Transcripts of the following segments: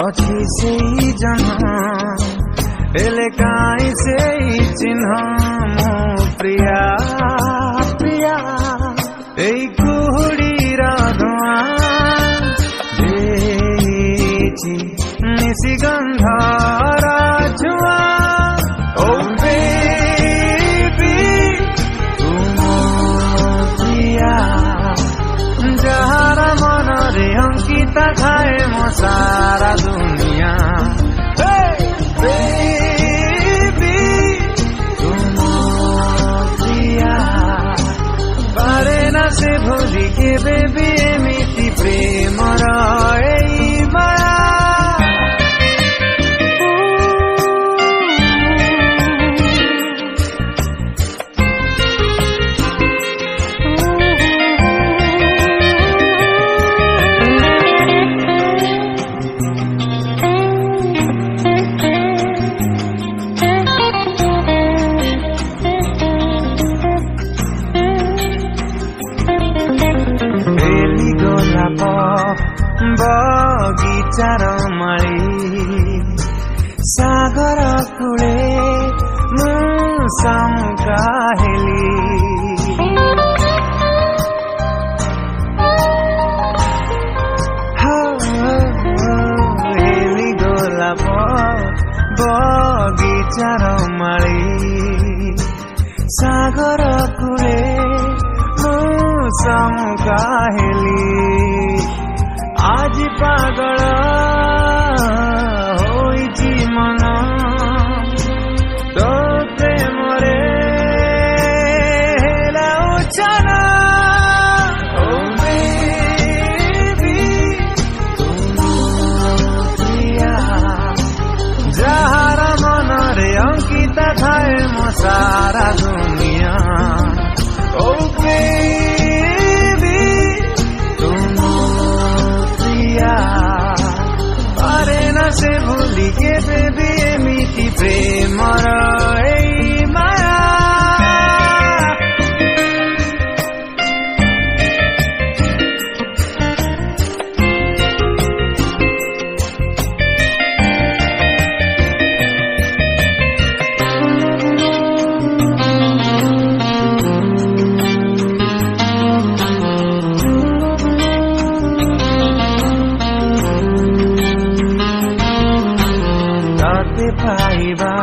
अच्छी से ही जहाँ एले काई से ही चिन्ह मो प्रिया प्रिया এই কুহুড়ির ধোঁয়া দেছি নিশিগন্ধর ছোঁয়া ও বেবি তুম প্রিয়া যাহার মনরে অঙ্কিতা থায়ে মো সারা দুনিয়া বেবি তুম প্রিয়া পারে না সে ভুলি কে বেবি এমিতি প্রেমর এই মায়া बगीचार माली सागर कूले मुकाहेली हेली गोलाप बगीचार माली सागर कूले मुकाहेली आज पागल होइछि मन तो प्रेमरे हेला उछाना ओ बेबी तुम प्रिया जहार मनरे अंकिता थाए मो सारा दुनिया ओ बेबी पारे ना से भूली के बेबी एमिति प्रेमर এই মায়া पाइबा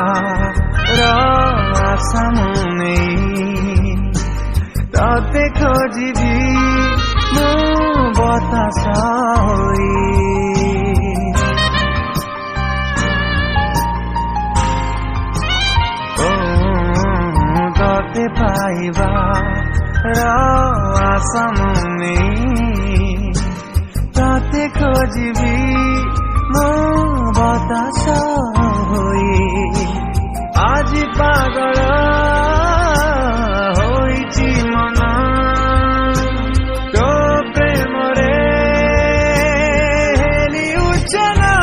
आशा मुने तते खोजिबी मो बतास होई तते पाइबा आशा मुने तते खोजिबी मो बतास आज पागल होइछि मन तो प्रेमरे हेली उछना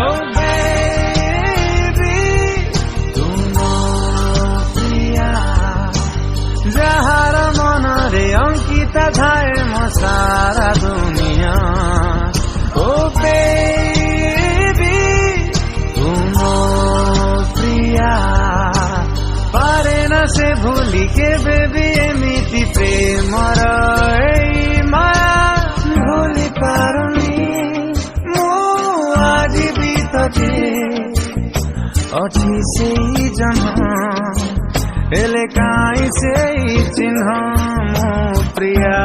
ओ बेबी तुम प्रिया जहार मनरे अंकिता थाए मो सारा दुनिया ओ बेबी तुम प्रिया पारे ना से भूली के बेबी एमिति प्रेमर এই মায়া ভুলি পারুনি মো আজি भी तते अच्छी से ही जहाँ एले काई से ही चिन्ह मो प्रिया।